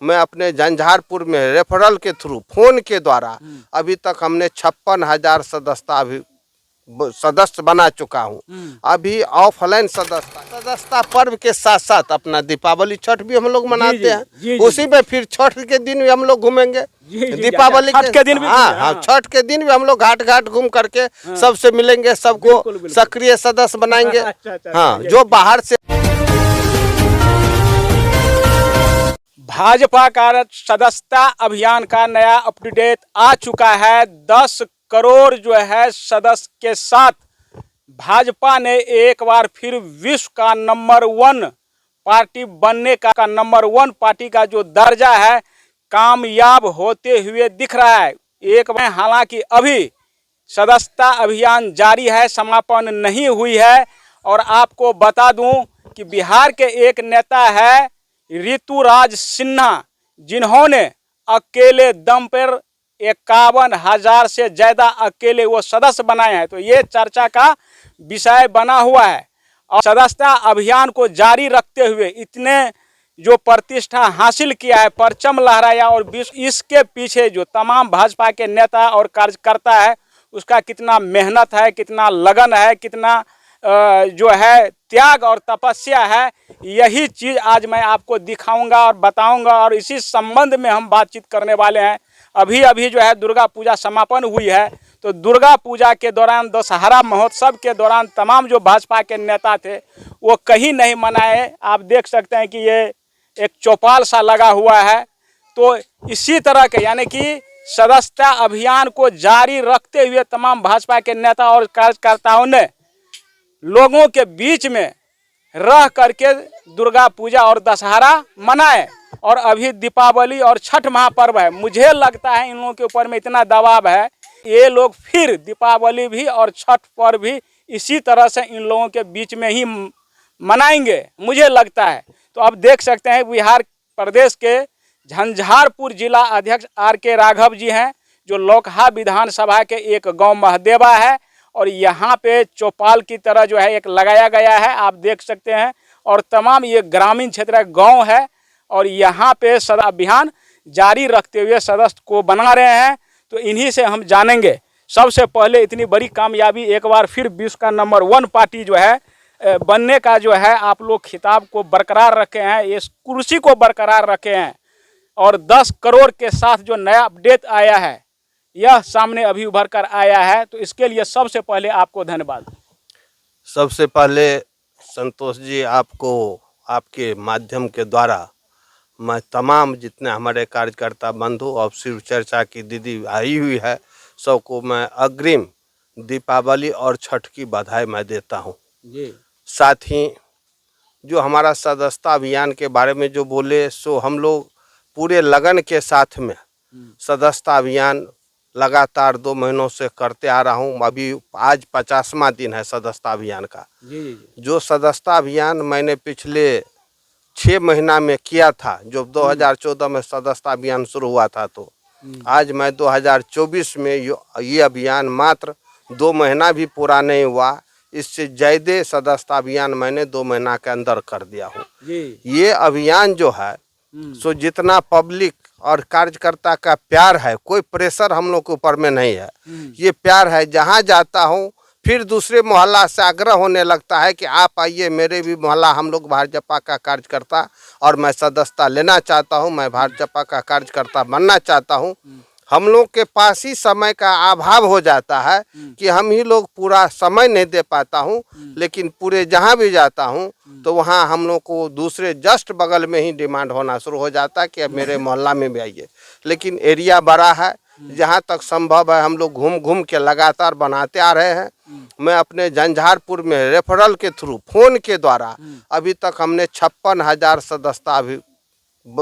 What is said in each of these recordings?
मैं अपने झंझारपुर में रेफरल के थ्रू फोन के द्वारा अभी तक हमने 56,000 सदस्य बना चुका हूँ। अभी ऑफलाइन सदस्यता पर्व के साथ साथ अपना दीपावली छठ भी हम लोग मनाते हैं। उसी में फिर छठ के दिन भी हम लोग घूमेंगे। दीपावली के दिन भी हाँ छठ के दिन भी हम लोग घाट घाट घूम करके सबसे मिलेंगे, सबको सक्रिय सदस्य बनाएंगे। हाँ, जो बाहर से भाजपा का सदस्यता अभियान का नया अपडेट आ चुका है। 10 करोड़ जो है सदस्य के साथ भाजपा ने एक बार फिर विश्व का नंबर 1 पार्टी बनने का नंबर 1 पार्टी का जो दर्जा है कामयाब होते हुए दिख रहा है। एक बार हालांकि अभी सदस्यता अभियान जारी है, समापन नहीं हुई है। और आपको बता दूं कि बिहार के एक नेता है ऋतुराज सिन्हा, जिन्होंने अकेले दम पर 51,000 से ज्यादा अकेले वो सदस्य बनाए हैं। तो ये चर्चा का विषय बना हुआ है। और सदस्यता अभियान को जारी रखते हुए इतने जो प्रतिष्ठा हासिल किया है, परचम लहराया, और इसके पीछे जो तमाम भाजपा के नेता और कार्यकर्ता है उसका कितना मेहनत है, कितना लगन है, कितना जो है त्याग और तपस्या है, यही चीज़ आज मैं आपको दिखाऊंगा और बताऊंगा। और इसी संबंध में हम बातचीत करने वाले हैं। अभी अभी जो है दुर्गा पूजा समापन हुई है, तो दुर्गा पूजा के दौरान, दशहरा महोत्सव के दौरान तमाम जो भाजपा के नेता थे वो कहीं नहीं मनाए। आप देख सकते हैं कि ये एक चौपाल सा लगा हुआ है। तो इसी तरह के यानी कि सदस्यता अभियान को जारी रखते हुए तमाम भाजपा के नेता और कार्यकर्ताओं ने लोगों के बीच में रह करके दुर्गा पूजा और दशहरा मनाए। और अभी दीपावली और छठ महापर्व है। मुझे लगता है इन लोगों के ऊपर में इतना दबाव है, ये लोग फिर दीपावली भी और छठ पर्व भी इसी तरह से इन लोगों के बीच में ही मनाएंगे, मुझे लगता है। तो अब देख सकते हैं बिहार प्रदेश के झंझारपुर जिला अध्यक्ष RK राघव जी हैं, जो लोकहा विधानसभा के एक गांव महदेवा है, और यहाँ पे चौपाल की तरह जो है एक लगाया गया है, आप देख सकते हैं। और तमाम ये ग्रामीण क्षेत्र गांव है, और यहाँ पे सदस्यता अभियान जारी रखते हुए सदस्य को बना रहे हैं। तो इन्हीं से हम जानेंगे। सबसे पहले इतनी बड़ी कामयाबी, एक बार फिर विश्व का नंबर 1 पार्टी जो है बनने का जो है आप लोग खिताब को बरकरार रखे हैं, इस कुर्सी को बरकरार रखे हैं। और 10 करोड़ के साथ जो नया अपडेट आया है, यह सामने अभी उभर कर आया है। तो इसके लिए सबसे पहले आपको धन्यवाद। सबसे पहले संतोष जी, आपको आपके माध्यम के द्वारा मैं तमाम जितने हमारे कार्यकर्ता बंधु और शिव चर्चा की दीदी आई हुई है, सबको मैं अग्रिम दीपावली और छठ की बधाई मैं देता हूँ। साथ ही जो हमारा सदस्यता अभियान के बारे में जो बोले, सो हम लोग पूरे लगन के साथ में सदस्यता अभियान लगातार 2 महीनों से करते आ रहा हूँ। अभी आज 50वां दिन है सदस्यता अभियान का। जो सदस्यता अभियान मैंने पिछले 6 महीना में किया था, जो 2014 में सदस्यता अभियान शुरू हुआ था, तो आज मैं 2024 में ये अभियान मात्र 2 महीना भी पूरा नहीं हुआ, इससे ज़्यादा सदस्यता अभियान मैंने 2 महीना के अंदर कर दिया हूँ। ये अभियान जो है सो जितना पब्लिक और कार्यकर्ता का प्यार है, कोई प्रेशर हम लोग के ऊपर में नहीं है। ये प्यार है, जहाँ जाता हूँ फिर दूसरे मोहल्ला से आग्रह होने लगता है कि आप आइए मेरे भी मोहल्ला, हम लोग भाजपा का कार्यकर्ता और मैं सदस्यता लेना चाहता हूँ, मैं भाजपा का कार्यकर्ता बनना चाहता हूँ। हम लोग के पास ही समय का अभाव हो जाता है कि हम ही लोग पूरा समय नहीं दे पाता हूँ। लेकिन पूरे जहाँ भी जाता हूँ तो वहाँ हम लोग को दूसरे जस्ट बगल में ही डिमांड होना शुरू हो जाता है कि अब मेरे मोहल्ला में भी आइए। लेकिन एरिया बड़ा है, जहाँ तक संभव है हम लोग घूम घूम के लगातार बनाते आ रहे हैं। मैं अपने झंझारपुर में रेफरल के थ्रू फोन के द्वारा अभी तक हमने 56,000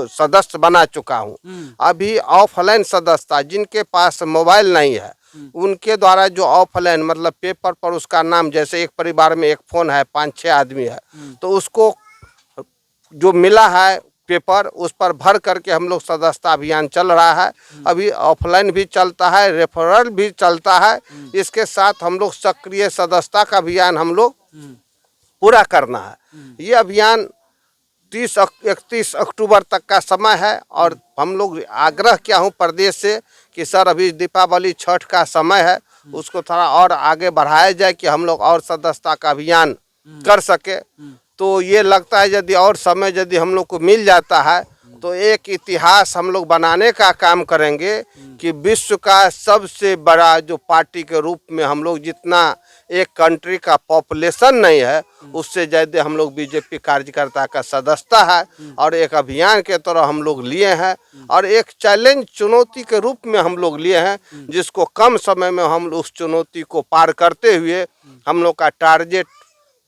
सदस्य बना चुका हूँ। अभी ऑफलाइन सदस्यता, जिनके पास मोबाइल नहीं है उनके द्वारा जो ऑफलाइन मतलब पेपर पर उसका नाम, जैसे एक परिवार में एक फ़ोन है, 5-6 आदमी है, तो उसको जो मिला है पेपर, उस पर भर करके हम लोग सदस्यता अभियान चल रहा है। अभी ऑफलाइन भी चलता है, रेफरल भी चलता है। इसके साथ हम लोग सक्रिय सदस्यता का अभियान हम लोग पूरा करना है। ये अभियान 31 अक्टूबर तक का समय है। और हम लोग आग्रह किया हूँ प्रदेश से कि सर अभी दीपावली छठ का समय है, उसको थोड़ा और आगे बढ़ाया जाए कि हम लोग और सदस्यता का अभियान कर सके। तो ये लगता है यदि और समय यदि हम लोग को मिल जाता है तो एक इतिहास हम लोग बनाने का काम करेंगे कि विश्व का सबसे बड़ा जो पार्टी के रूप में हम लोग, जितना एक कंट्री का पॉपुलेशन नहीं है उससे ज़्यादा हम लोग बीजेपी कार्यकर्ता का सदस्यता है और एक अभियान के तरह हम लोग लिए हैं और एक चैलेंज चुनौती के रूप में हम लोग लिए हैं, जिसको कम समय में हम उस चुनौती को पार करते हुए हम लोग का टारगेट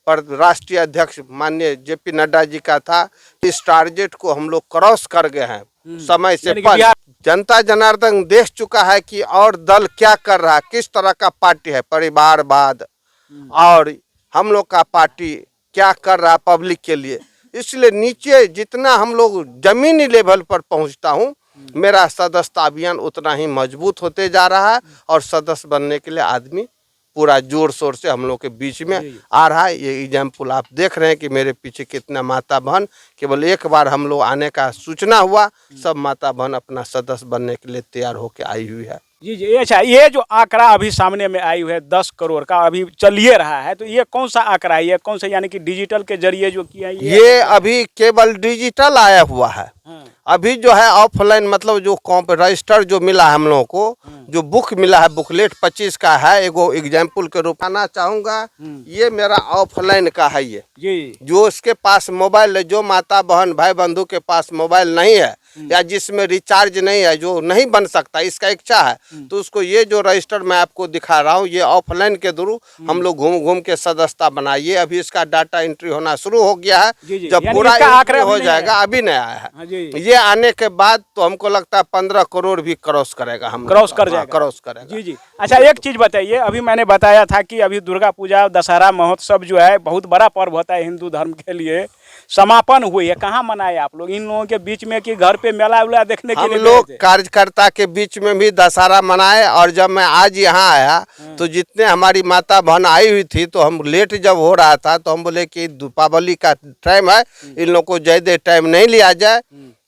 पर राष्ट्रीय अध्यक्ष माननीय जेपी नड्डा जी का था। इस टारगेट को हम लोग क्रॉस कर गए हैं समय से पहले। जनता जनार्दन देख चुका है कि और दल क्या कर रहा है, किस तरह का पार्टी है, परिवारवाद, और हम लोग का पार्टी क्या कर रहा है पब्लिक के लिए। इसलिए नीचे जितना हम लोग जमीनी लेवल पर पहुंचता हूं, मेरा सदस्यता अभियान उतना ही मजबूत होते जा रहा है और सदस्य बनने के लिए आदमी पूरा जोर शोर से हम लोग के बीच में आ रहा है। ये एग्जाम्पल आप देख रहे हैं कि मेरे पीछे कितना माता बहन, केवल एक बार हम लोग आने का सूचना हुआ, सब माता बहन अपना सदस्य बनने के लिए तैयार होकर आई हुई है। जी जी। अच्छा, ये जो आंकड़ा अभी सामने में आई हुई है 10 करोड़ का, अभी चलिए रहा है, तो ये कौन सा आंकड़ा है, ये कौन सा, यानी कि डिजिटल के जरिए जो किया ये अभी केवल डिजिटल आया हुआ है। अभी जो है ऑफलाइन, मतलब जो रजिस्टर जो मिला है हम लोगों को, जो बुक मिला है, बुकलेट 25 का है, एगो एग्जाम्पल के रूप आना चाहूँगा। ये मेरा ऑफलाइन का है। ये जी, जो उसके पास मोबाइल है, जो माता बहन भाई बंधु के पास मोबाइल नहीं है या जिसमें रिचार्ज नहीं है, जो नहीं बन सकता, इसका इच्छा है, तो उसको ये जो रजिस्टर मैं आपको दिखा रहा हूँ, ये ऑफलाइन के थ्रू हम लोग घूम घूम के सदस्यता बनाइए। अभी इसका डाटा एंट्री होना शुरू हो गया है। जब पूरा एंट्री हो जाएगा, अभी नहीं आया है, ये आने के बाद तो हमको लगता है 15 करोड़ भी क्रॉस करेगा, हम क्रॉस कर जाएगा, क्रॉस करेगा। जी जी। अच्छा, एक चीज बताइए, अभी मैंने बताया था कि अभी दुर्गा पूजा दशहरा महोत्सव जो है बहुत बड़ा पर्व होता है हिंदू धर्म के लिए, समापन हुई है, कहाँ मनाए आप लोग इन लोगों के बीच में कि घर पे मेला उला देखने के लिए? हम लोग कार्यकर्ता के बीच में भी दशहरा मनाए। और जब मैं आज यहाँ आया तो जितने हमारी माता बहन आई हुई थी, तो हम लेट जब हो रहा था तो हम बोले कि दीपावली का टाइम है, इन लोग को ज़्यादा टाइम नहीं लिया जाए।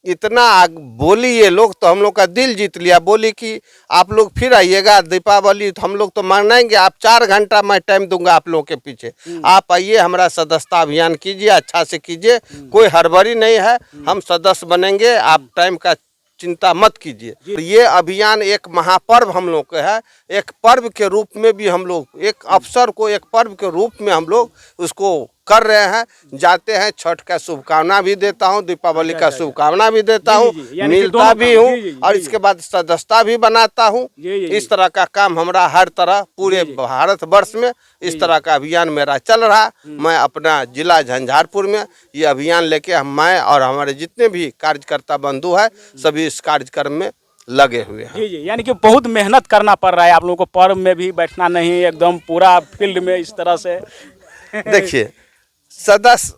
इतना बोली ये लोग, तो हम लोग का दिल जीत लिया। बोली कि आप लोग फिर आइएगा दीपावली, तो हम लोग तो मनाएंगे, आप 4 घंटा मैं टाइम दूंगा आप लोगों के पीछे, आप आइए, हमारा सदस्यता अभियान कीजिए, अच्छा से कीजिए, कोई हड़बड़ी नहीं है, हम सदस्य बनेंगे, आप टाइम का चिंता मत कीजिए। ये अभियान एक महापर्व हम लोग का है, एक पर्व के रूप में भी हम लोग एक अवसर को एक पर्व के रूप में हम लोग उसको कर रहे हैं। जाते हैं, छठ का शुभकामना भी देता हूं, दीपावली का शुभकामना भी देता हूं, मिलता भी हूं और इसके बाद सदस्यता भी बनाता हूं। इस तरह का काम हमारा हर तरह पूरे भारतवर्ष में इस तरह का अभियान मेरा चल रहा। मैं अपना जिला झंझारपुर में ये अभियान लेके मैं और हमारे जितने भी कार्यकर्ता बंधु है सभी इस कार्यक्रम में लगे हुए हैं। जी जी, यानी कि बहुत मेहनत करना पड़ रहा है आप लोगों को, पर्व में भी बैठना नहीं, एकदम पूरा फील्ड में इस तरह से। देखिए, सदस्य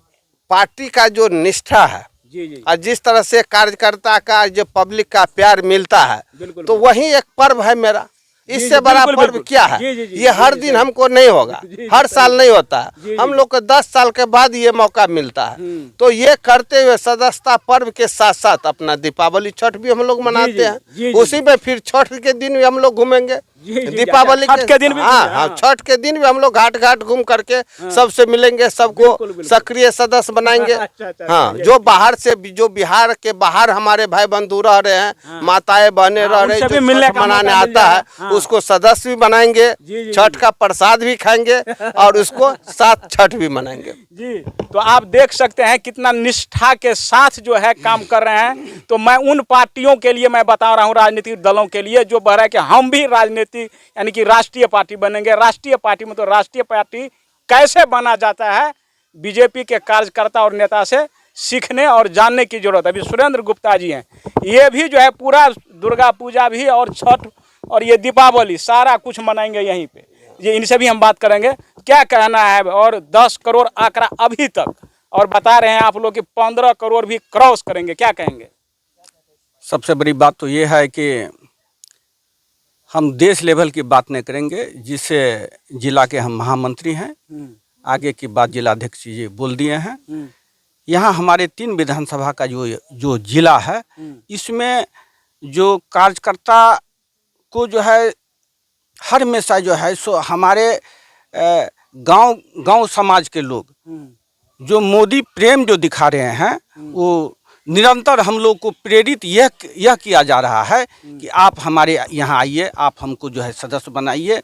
पार्टी का जो निष्ठा है, जी जी, और जिस तरह से कार्यकर्ता का जो पब्लिक का प्यार मिलता है, तो वही एक पर्व है मेरा। इससे बड़ा पर्व क्या है? ये हर दिन हमको नहीं होगा, हर साल नहीं होता है, हम लोग को 10 साल के बाद ये मौका मिलता है। तो ये करते हुए सदस्यता पर्व के साथ साथ अपना दीपावली छठ भी हम लोग मनाते हैं। उसी में फिर छठ के दिन भी हम लोग घूमेंगे, दीपावली के दिन भी, हाँ, छठ के दिन भी हम लोग घाट घाट घूम करके सबसे मिलेंगे, सबको सक्रिय सदस्य बनाएंगे। हाँ, जो बाहर से, जो बिहार के बाहर हमारे भाई बंधु रह रहे हैं, माताएं बहने रह रहे हैं, जो छठ मनाने आता है उसको सदस्य भी बनाएंगे, छठ का प्रसाद भी खाएंगे और उसको साथ छठ भी मनाएंगे। जी, तो आप देख सकते हैं कितना निष्ठा के साथ जो है काम कर रहे हैं। तो मैं उन पार्टियों के लिए मैं बता रहा हूँ, राजनीतिक दलों के लिए जो बह रहा है कि हम भी राजनीति यानी कि राष्ट्रीय पार्टी बनेंगे। राष्ट्रीय पार्टी में तो राष्ट्रीय पार्टी कैसे बना जाता है, बीजेपी के कार्यकर्ता और नेता से सीखने और जानने की जरूरत है। अभी सुरेंद्र गुप्ता जी हैं, ये भी जो है पूरा दुर्गा पूजा भी और छठ और ये दीपावली सारा कुछ मनाएंगे यहीं पे। ये इनसे भी हम बात करेंगे, क्या कहना है। और 10 करोड़ आंकड़ा अभी तक, और बता रहे हैं आप लोग कि 15 करोड़ भी क्रॉस करेंगे, क्या कहेंगे? सबसे बड़ी बात तो ये है कि हम देश लेवल की बात नहीं करेंगे, जिससे जिला के हम महामंत्री हैं, आगे की बात जिलाध्यक्ष जी बोल दिए हैं। यहाँ हमारे 3 विधानसभा का जो जिला है, इसमें जो कार्यकर्ता को जो है हर हमेशा जो है सो हमारे गांव समाज के लोग जो मोदी प्रेम जो दिखा रहे हैं, वो निरंतर हम लोग को प्रेरित यह किया जा रहा है कि आप हमारे यहाँ आइए, आप हमको जो है सदस्य बनाइए।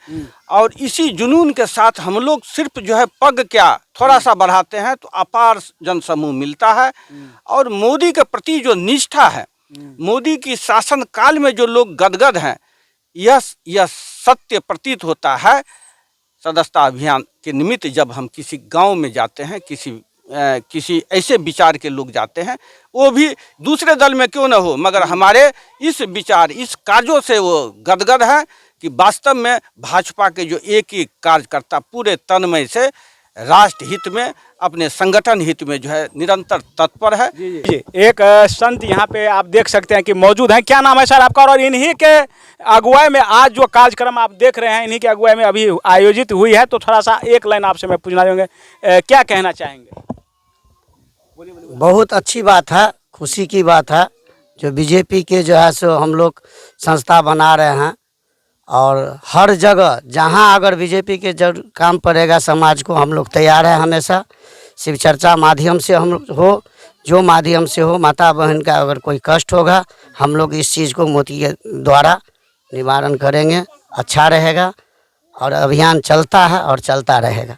और इसी जुनून के साथ हम लोग सिर्फ जो है पग क्या थोड़ा सा बढ़ाते हैं तो अपार जनसमूह मिलता है। और मोदी के प्रति जो निष्ठा है, मोदी की शासन काल में जो लोग गदगद हैं, यह सत्य प्रतीत होता है। सदस्यता अभियान के निमित्त जब हम किसी गांव में जाते हैं, किसी ऐसे विचार के लोग जाते हैं, वो भी दूसरे दल में क्यों न हो, मगर हमारे इस विचार, इस कार्यों से वो गदगद है कि वास्तव में भाजपा के जो एक ही कार्यकर्ता पूरे तन्मय से राष्ट्र हित में, अपने संगठन हित में जो है निरंतर तत्पर है। जी, एक संत यहाँ पे आप देख सकते हैं कि मौजूद हैं। क्या नाम है सर आपका? और इन्हीं के अगुवाई में आज जो कार्यक्रम आप देख रहे हैं, इन्हीं के अगुवाई में अभी आयोजित हुई है, तो थोड़ा सा एक लाइन आपसे मैं पूछना चाहूँगा, क्या कहना चाहेंगे? बहुत अच्छी बात है, खुशी की बात है जो बीजेपी के जो है सो हम लोग संस्था बना रहे हैं। और हर जगह जहां अगर बीजेपी के जरूर काम पड़ेगा समाज को, हम लोग तैयार है हमेशा। शिव चर्चा माध्यम से हम लोग हो, जो माध्यम से हो, माता बहन का अगर कोई कष्ट होगा, हम लोग इस चीज़ को मोदी के द्वारा निवारण करेंगे। अच्छा रहेगा और अभियान चलता है और चलता रहेगा।